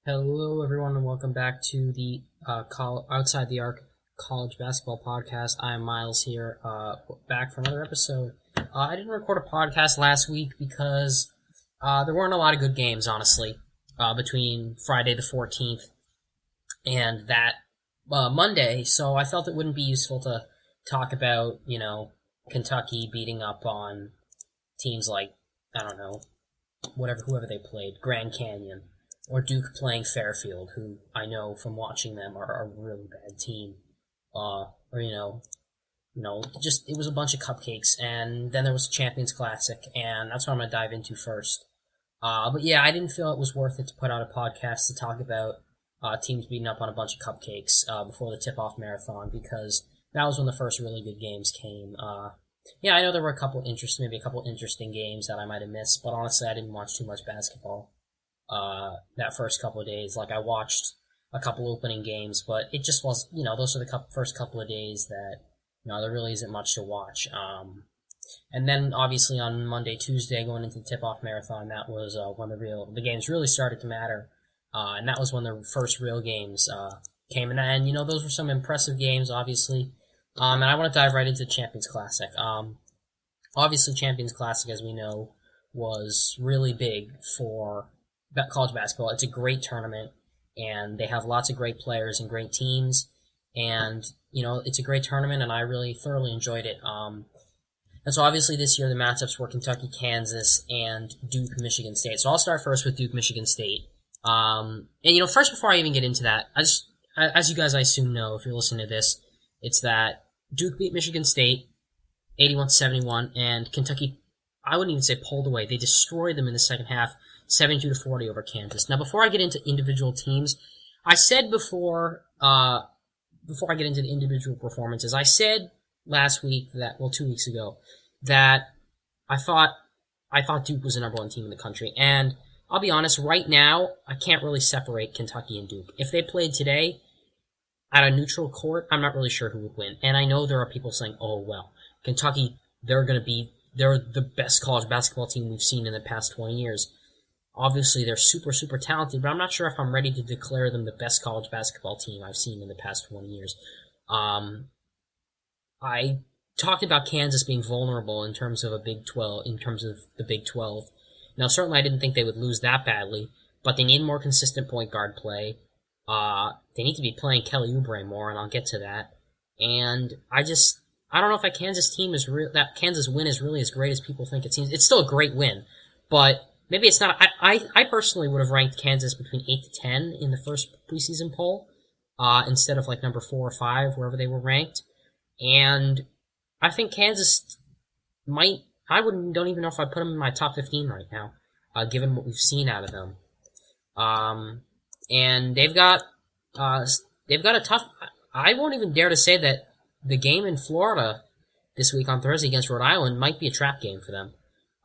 Hello, everyone, and welcome back to the Outside the Arc College Basketball Podcast. I am Miles here, back for another episode. I didn't record a podcast last week because there weren't a lot of good games, honestly, between Friday the 14th and that Monday, so I felt it wouldn't be useful to talk about, Kentucky beating up on teams like, I don't know, whoever they played, Grand Canyon, or Duke playing Fairfield, who I know from watching them are a really bad team. Just it was a bunch of cupcakes, and then there was a Champions Classic, and that's what I'm gonna dive into first. But yeah, I didn't feel it was worth it to put out a podcast to talk about teams beating up on a bunch of cupcakes before the tip-off marathon, because that was when the first really good games came. Yeah, I know there were maybe a couple interesting games that I might have missed, but honestly, I didn't watch too much basketball that first couple of days. Like, I watched a couple opening games, but it just was, those are the first couple of days that, there really isn't much to watch. And then, obviously, on Monday, Tuesday, going into the tip-off marathon, that was when the games really started to matter. And that was when the first real games came. And those were some impressive games, obviously. And I want to dive right into Champions Classic. Obviously, Champions Classic, as we know, was really big for college basketball. It's a great tournament, and they have lots of great players and great teams. And, it's a great tournament, and I really thoroughly enjoyed it. And so obviously this year the matchups were Kentucky, Kansas, and Duke, Michigan State. So I'll start first with Duke, Michigan State. First before I even get into that, as you guys I assume know if you're listening to this, it's that Duke beat Michigan State 81-71, and Kentucky, I wouldn't even say pulled away. They destroyed them in the second half, 72-40 over Kansas. Now, before I get into individual teams, I said before I get into the individual performances, I said last week 2 weeks ago, that I thought Duke was the number one team in the country. And I'll be honest, right now, I can't really separate Kentucky and Duke. If they played today at a neutral court, I'm not really sure who would win. And I know there are people saying, oh, well, Kentucky, they're the best college basketball team we've seen in the past 20 years. Obviously, they're super, super talented, but I'm not sure if I'm ready to declare them the best college basketball team I've seen in the past 20 years. I talked about Kansas being vulnerable in terms of the Big 12. Now, certainly I didn't think they would lose that badly, but they need more consistent point guard play. They need to be playing Kelly Oubre more, and I'll get to that. And I don't know if that Kansas Kansas win is really as great as people think it seems. It's still a great win, but maybe it's not. I personally would have ranked Kansas between 8 to 10 in the first preseason poll, instead of like number 4 or 5, wherever they were ranked. And I think Kansas don't even know if I put them in my top 15 right now, given what we've seen out of them. And they've got a tough. I won't even dare to say that the game in Florida this week on Thursday against Rhode Island might be a trap game for them.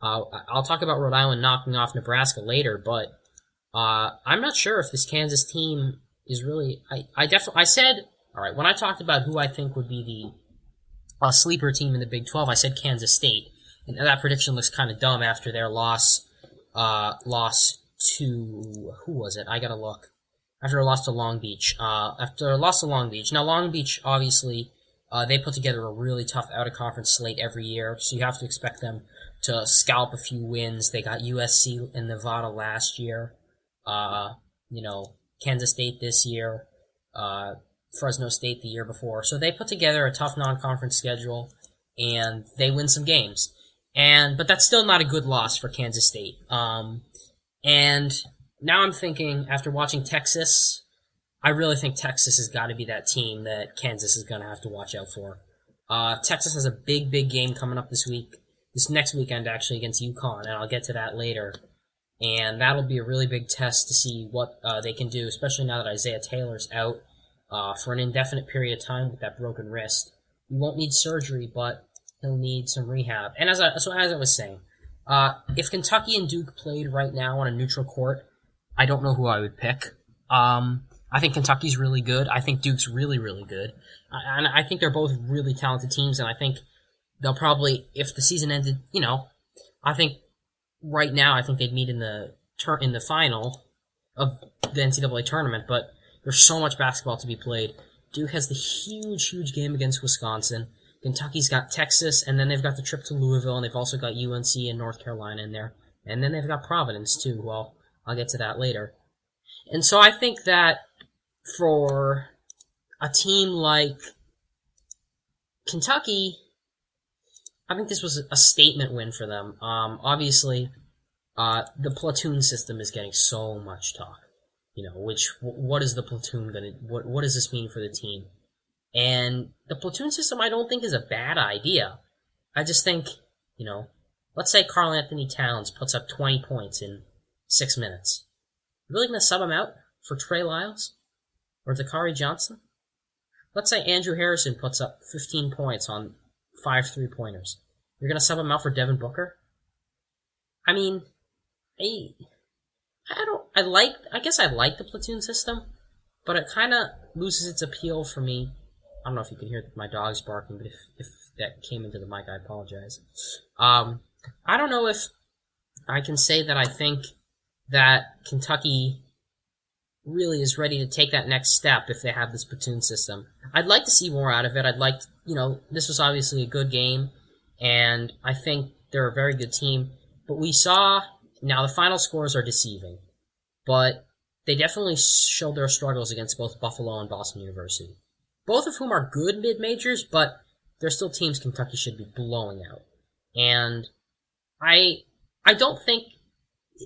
I'll talk about Rhode Island knocking off Nebraska later, but I'm not sure if this Kansas team is really. I said, all right, when I talked about who I think would be the sleeper team in the Big 12, I said Kansas State, and that prediction looks kind of dumb after their loss to who was it? I gotta look. After a loss to Long Beach. Now Long Beach, obviously, they put together a really tough out-of-conference slate every year, so you have to expect them to scalp a few wins. They got USC and Nevada last year. Kansas State this year. Fresno State the year before. So they put together a tough non-conference schedule, and they win some games. But that's still not a good loss for Kansas State. And now I'm thinking, after watching Texas, I really think Texas has got to be that team that Kansas is going to have to watch out for. Texas has a big, big game coming up this next weekend, actually, against UConn, and I'll get to that later. And that'll be a really big test to see what they can do, especially now that Isaiah Taylor's out for an indefinite period of time with that broken wrist. He won't need surgery, but he'll need some rehab. And as I was saying, if Kentucky and Duke played right now on a neutral court, I don't know who I would pick. I think Kentucky's really good. I think Duke's really, really good. And I think they're both really talented teams, and I think they'll probably, if the season ended, I think right now, I think they'd meet in the final, of the NCAA tournament, but there's so much basketball to be played. Duke has the huge game against Wisconsin. Kentucky's got Texas, and then they've got the trip to Louisville, and they've also got UNC and North Carolina in there. And then they've got Providence, too. Well, I'll get to that later. And so I think that for a team like Kentucky, I think this was a statement win for them. Obviously, the platoon system is getting so much talk. What is the platoon what does this mean for the team? And the platoon system I don't think is a bad idea. I just think, let's say Karl Anthony Towns puts up 20 points in 6 minutes. You really gonna sub him out for Trey Lyles? Or Dakari Johnson? Let's say Andrew Harrison puts up 15 points on 5 3-pointers. You're gonna sub him out for Devin Booker? I mean, I guess I like the platoon system, but it kind of loses its appeal for me. I don't know if you can hear my dogs barking, but if that came into the mic, I apologize. I don't know if I can say that I think that Kentucky really is ready to take that next step if they have this platoon system. I'd like to see more out of it. This was obviously a good game, and I think they're a very good team. But we saw, now the final scores are deceiving, but they definitely showed their struggles against both Buffalo and Boston University. Both of whom are good mid-majors, but they're still teams Kentucky should be blowing out. And I don't think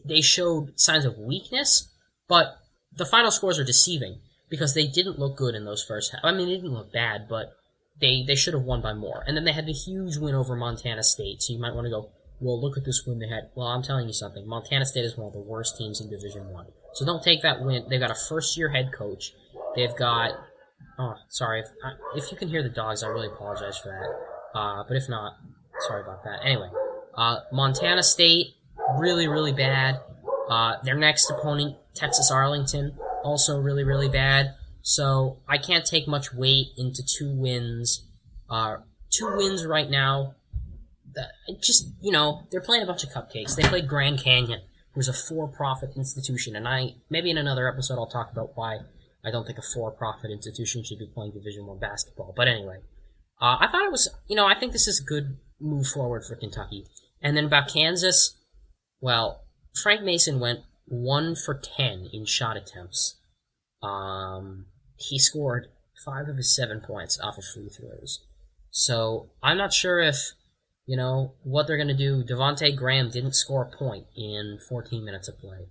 they showed signs of weakness, but the final scores are deceiving because they didn't look good in those first half. I mean, they didn't look bad, but they should have won by more. And then they had a huge win over Montana State, so you might want to go, well, look at this win they had. Well, I'm telling you something. Montana State is one of the worst teams in Division I. So don't take that win. They've got a first-year head coach. They've got... Oh, sorry. If you can hear the dogs, I really apologize for that. But if not, sorry about that. Anyway, Montana State, really bad. Their next opponent, Texas Arlington, also really bad. So I can't take much weight into 2 wins. 2 wins right now. They're playing a bunch of cupcakes. They played Grand Canyon, who's a for-profit institution, and maybe in another episode I'll talk about why I don't think a for-profit institution should be playing Division I basketball. But anyway, I thought it was, I think this is a good move forward for Kentucky. And then about Kansas, well, Frank Mason went 1 for 10 in shot attempts. He scored 5 of his 7 points off of free throws. So I'm not sure if, what they're going to do. Devontae Graham didn't score a point in 14 minutes of play.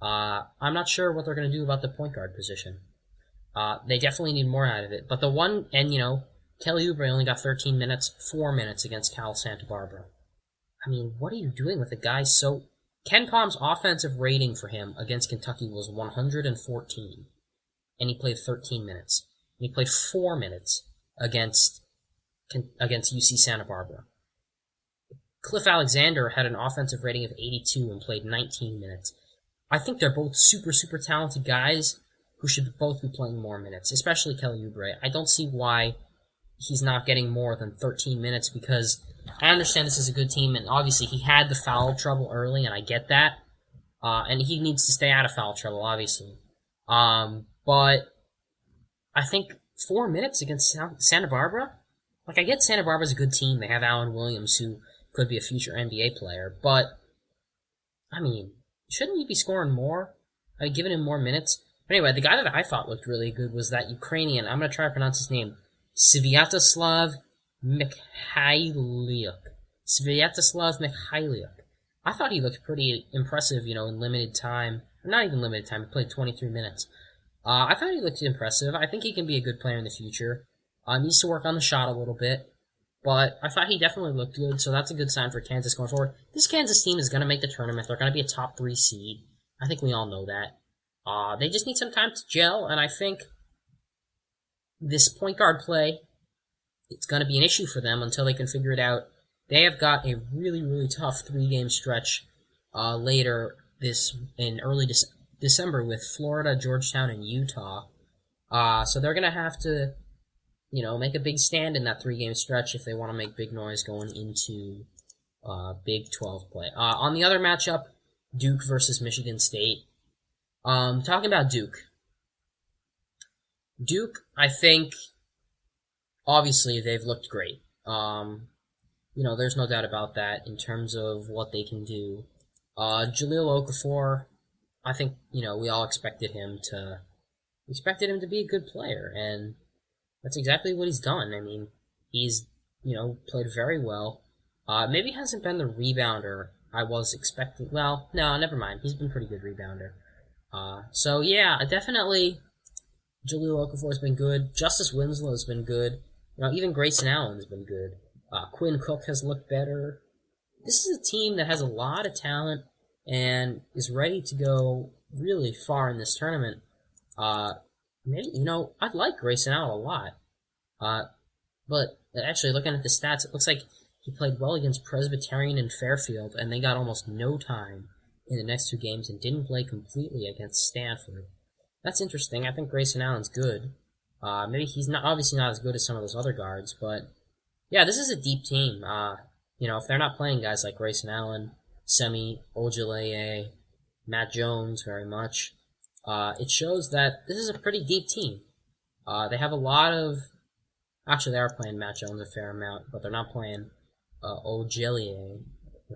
I'm not sure what they're going to do about the point guard position. They definitely need more out of it. But Kelly Oubre only got 13 minutes, 4 minutes against Cal Santa Barbara. I mean, what are you doing with the guy? So, Ken Palm's offensive rating for him against Kentucky was 114. And he played 13 minutes. And he played 4 minutes against UC Santa Barbara. Cliff Alexander had an offensive rating of 82 and played 19 minutes. I think they're both super talented guys who should both be playing more minutes, especially Kelly Oubre. I don't see why he's not getting more than 13 minutes because I understand this is a good team, and obviously he had the foul trouble early, and I get that. And he needs to stay out of foul trouble, obviously. But I think 4 minutes against Santa Barbara? I get Santa Barbara's a good team. They have Alan Williams, who could be a future NBA player. But, shouldn't he be scoring more? Giving him more minutes? But anyway, the guy that I thought looked really good was that Ukrainian. I'm going to try to pronounce his name. Sviatoslav Mikhailiuk. I thought he looked pretty impressive, in limited time. Not even limited time. He played 23 minutes. I thought he looked impressive. I think he can be a good player in the future. Needs to work on the shot a little bit. But I thought he definitely looked good, so that's a good sign for Kansas going forward. This Kansas team is going to make the tournament. They're going to be a top 3 seed. I think we all know that. They just need some time to gel, and I think this point guard play, it's going to be an issue for them until they can figure it out. They have got a really tough 3-game stretch later in early December with Florida, Georgetown, and Utah. So they're going to have to, make a big stand in that 3-game stretch if they want to make big noise going into Big 12 play. On the other matchup, Duke versus Michigan State. Talking about Duke. Duke, I think, obviously they've looked great. There's no doubt about that in terms of what they can do. Jaleel Okafor, I think, we all expected him to be a good player, and that's exactly what he's done. I mean, he's, played very well. Maybe hasn't been the rebounder I was expecting. Well, no, never mind. He's been a pretty good rebounder. So yeah, definitely Jaleel Okafor's been good. Justice Winslow's been good. Even Grayson Allen's been good. Quinn Cook has looked better. This is a team that has a lot of talent and is ready to go really far in this tournament. Maybe, I'd like Grayson Allen a lot. But actually, looking at the stats, it looks like he played well against Presbyterian and Fairfield, and they got almost no time in the next two games and didn't play completely against Stanford. That's interesting. I think Grayson Allen's good. Maybe he's obviously not as good as some of those other guards, but yeah, this is a deep team. If they're not playing guys like Grayson Allen, Semi Ojeleye, Matt Jones very much, it shows that this is a pretty deep team. They have a lot of... Actually, they are playing Matt Jones a fair amount, but they're not playing Ojeleye,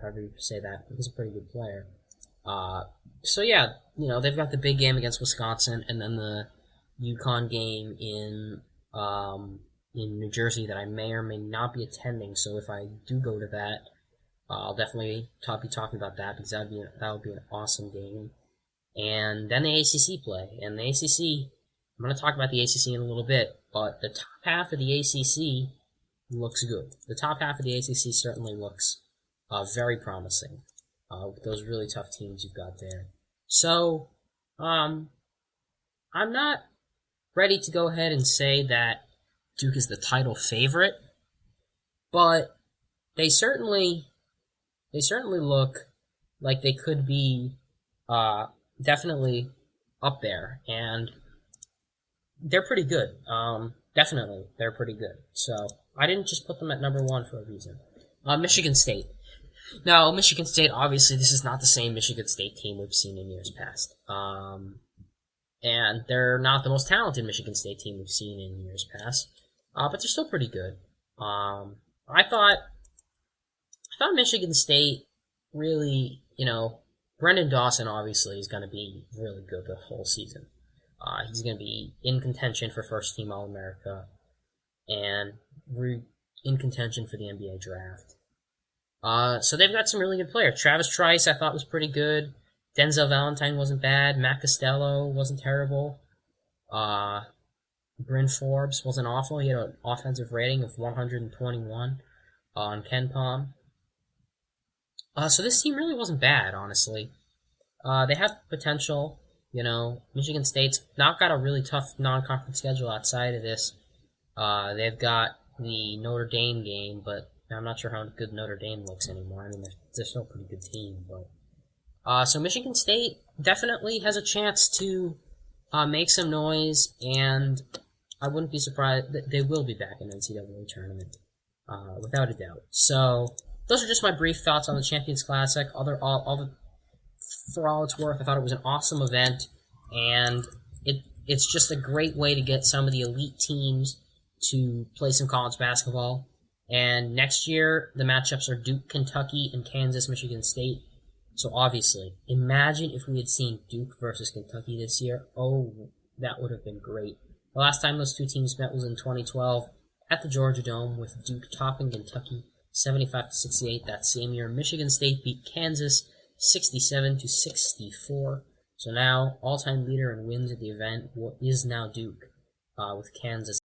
however you say that. He's a pretty good player. So yeah, they've got the big game against Wisconsin, and then the UConn game in New Jersey that I may or may not be attending. So if I do go to that, I'll definitely be talking about that, because that would be an awesome game. And then the ACC play, and the ACC, I'm going to talk about the ACC in a little bit, but the top half of the ACC looks good. The top half of the ACC certainly looks very promising with those really tough teams you've got there. So, I'm not ready to go ahead and say that Duke is the title favorite, but they certainly look like they could be definitely up there, and they're pretty good. Definitely, they're pretty good. So I didn't just put them at number one for a reason. Michigan State. Now, Michigan State, obviously, this is not the same Michigan State team we've seen in years past. And they're not the most talented Michigan State team we've seen in years past. But they're still pretty good. I thought Michigan State really, Brendan Dawson obviously is going to be really good the whole season. He's going to be in contention for first team All-America and in contention for the NBA draft. So they've got some really good players. Travis Trice I thought was pretty good. Denzel Valentine wasn't bad. Matt Costello wasn't terrible. Bryn Forbes wasn't awful. He had an offensive rating of 121 on KenPom. So this team really wasn't bad, honestly. They have potential. Michigan State's not got a really tough non-conference schedule outside of this. They've got the Notre Dame game, but I'm not sure how good Notre Dame looks anymore. I mean, they're still a pretty good team, but so Michigan State definitely has a chance to make some noise, and I wouldn't be surprised that they will be back in the NCAA tournament, without a doubt. So those are just my brief thoughts on the Champions Classic. For all it's worth, I thought it was an awesome event, and it's just a great way to get some of the elite teams to play some college basketball. And next year, the matchups are Duke, Kentucky, and Kansas, Michigan State. So obviously, imagine if we had seen Duke versus Kentucky this year. Oh, that would have been great. The last time those two teams met was in 2012 at the Georgia Dome, with Duke topping Kentucky 75-68. That same year, Michigan State beat Kansas 67-64. So now, all-time leader in wins at the event is now Duke, with Kansas